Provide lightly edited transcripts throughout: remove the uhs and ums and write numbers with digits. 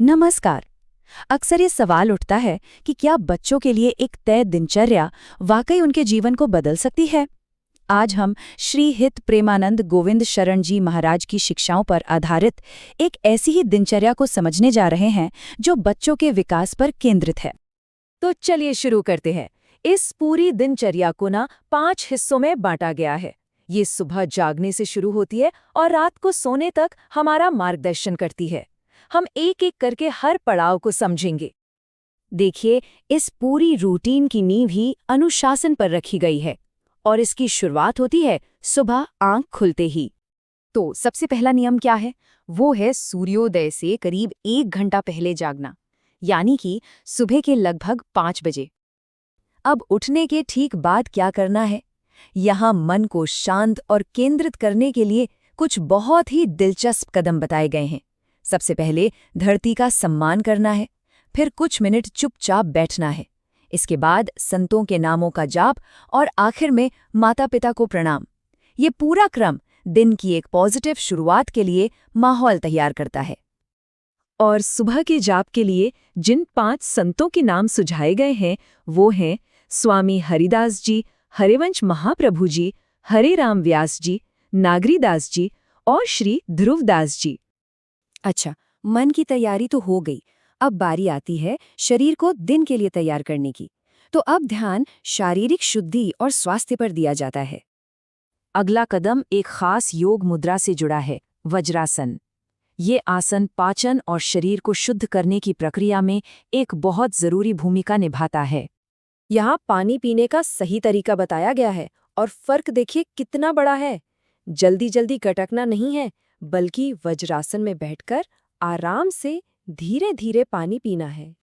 नमस्कार। अक्सर ये सवाल उठता है कि क्या बच्चों के लिए एक तय दिनचर्या वाकई उनके जीवन को बदल सकती है। आज हम श्री हित प्रेमानंद गोविंद शरण जी महाराज की शिक्षाओं पर आधारित एक ऐसी ही दिनचर्या को समझने जा रहे हैं जो बच्चों के विकास पर केंद्रित है। तो चलिए शुरू करते हैं। इस पूरी दिनचर्या को 5 हिस्सों में बांटा गया है। ये सुबह जागने से शुरू होती है और रात को सोने तक हमारा मार्गदर्शन करती है। हम एक एक करके हर पड़ाव को समझेंगे। देखिए, इस पूरी रूटीन की नींव ही अनुशासन पर रखी गई है और इसकी शुरुआत होती है सुबह आंख खुलते ही। तो सबसे पहला नियम क्या है? वो है सूर्योदय से करीब 1 घंटा पहले जागना, यानी कि सुबह के लगभग 5 बजे। अब उठने के ठीक बाद क्या करना है? यहाँ मन को शांत और केंद्रित करने के लिए कुछ बहुत ही दिलचस्प कदम बताए गए हैं। सबसे पहले धरती का सम्मान करना है, फिर कुछ मिनट चुपचाप बैठना है, इसके बाद संतों के नामों का जाप और आखिर में माता पिता को प्रणाम। ये पूरा क्रम दिन की एक पॉजिटिव शुरुआत के लिए माहौल तैयार करता है। और सुबह के जाप के लिए जिन 5 संतों के नाम सुझाए गए हैं वो हैं स्वामी हरिदास जी, हरिवंश महाप्रभु जी, हरे राम व्यास जी, नागरीदास जी और श्री ध्रुवदास जी। अच्छा, मन की तैयारी तो हो गई। अब बारी आती है शरीर को दिन के लिए तैयार करने की। तो अब ध्यान शारीरिक शुद्धि और स्वास्थ्य पर दिया जाता है। अगला कदम एक खास योग मुद्रा से जुड़ा है, वज्रासन। ये आसन पाचन और शरीर को शुद्ध करने की प्रक्रिया में एक बहुत जरूरी भूमिका निभाता है। यहाँ पानी पीने का सही तरीका बताया गया है और फर्क देखिए कितना बड़ा है। जल्दी जल्दी गटकना नहीं है, बल्कि वज्रासन में बैठकर आराम से धीरे धीरे पानी पीना है।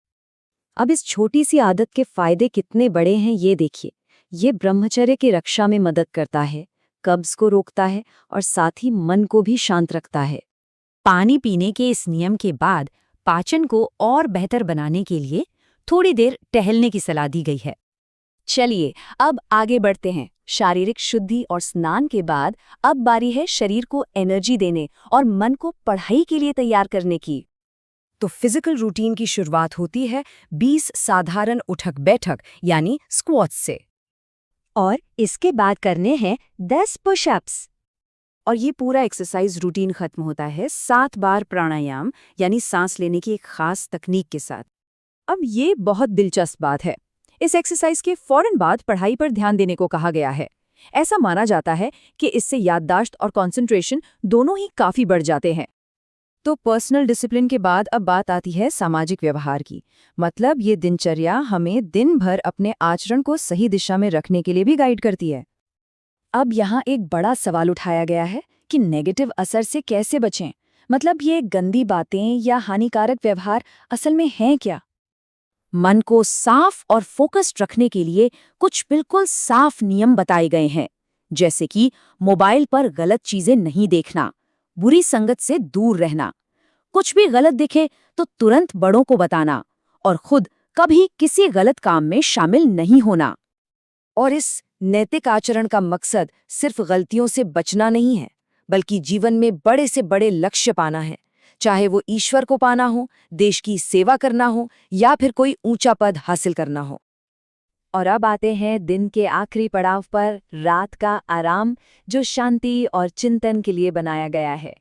अब इस छोटी सी आदत के फायदे कितने बड़े हैं ये देखिए। ये ब्रह्मचर्य की रक्षा में मदद करता है, कब्ज को रोकता है और साथ ही मन को भी शांत रखता है। पानी पीने के इस नियम के बाद पाचन को और बेहतर बनाने के लिए थोड़ी देर टहलने की सलाह दी गई है। चलिए अब आगे बढ़ते हैं। शारीरिक शुद्धि और स्नान के बाद अब बारी है शरीर को एनर्जी देने और मन को पढ़ाई के लिए तैयार करने की। तो फिजिकल रूटीन की शुरुआत होती है 20 साधारण उठक बैठक यानी स्क्वाट्स से, और इसके बाद करने हैं 10 पुशअप्स। और ये पूरा एक्सरसाइज रूटीन खत्म होता है 7 बार प्राणायाम यानी सांस लेने की एक खास तकनीक के साथ। अब ये बहुत दिलचस्प बात है, इस एक्सरसाइज के फौरन बाद पढ़ाई पर ध्यान देने को कहा गया है। ऐसा माना जाता है कि इससे याददाश्त और कंसंट्रेशन दोनों ही काफी बढ़ जाते हैं। तो पर्सनल डिसिप्लिन के बाद अब बात आती है सामाजिक व्यवहार की। मतलब ये दिनचर्या हमें दिन भर अपने आचरण को सही दिशा में रखने के लिए भी गाइड करती है। अब यहाँ एक बड़ा सवाल उठाया गया है कि नेगेटिव असर से कैसे बचें। मतलब ये गंदी बातें या हानिकारक व्यवहार असल में हैं क्या? मन को साफ और फोकस्ड रखने के लिए कुछ बिल्कुल साफ नियम बताए गए हैं, जैसे कि मोबाइल पर गलत चीजें नहीं देखना, बुरी संगत से दूर रहना, कुछ भी गलत दिखे तो तुरंत बड़ों को बताना और खुद कभी किसी गलत काम में शामिल नहीं होना। और इस नैतिक आचरण का मकसद सिर्फ गलतियों से बचना नहीं है, बल्कि जीवन में बड़े से बड़े लक्ष्य पाना है, चाहे वो ईश्वर को पाना हो, देश की सेवा करना हो या फिर कोई ऊंचा पद हासिल करना हो। और अब आते हैं दिन के आखिरी पड़ाव पर, रात का आराम, जो शांति और चिंतन के लिए बनाया गया है।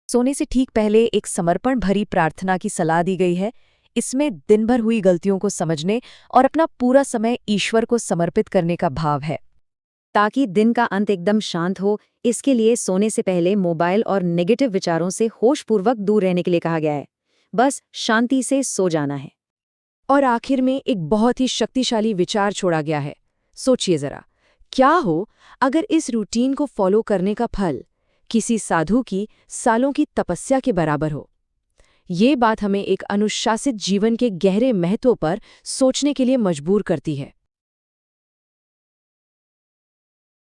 सोने से ठीक पहले एक समर्पण भरी प्रार्थना की सलाह दी गई है। इसमें दिन भर हुई गलतियों को समझने और अपना पूरा समय ईश्वर को समर्पित करने का भाव है। ताकि दिन का अंत एकदम शांत हो, इसके लिए सोने से पहले मोबाइल और नेगेटिव विचारों से होशपूर्वक दूर रहने के लिए कहा गया है। बस शांति से सो जाना है। और आखिर में एक बहुत ही शक्तिशाली विचार छोड़ा गया है। सोचिए जरा, क्या हो अगर इस रूटीन को फॉलो करने का फल किसी साधु की सालों की तपस्या के बराबर हो। ये बात हमें एक अनुशासित जीवन के गहरे महत्व पर सोचने के लिए मजबूर करती है।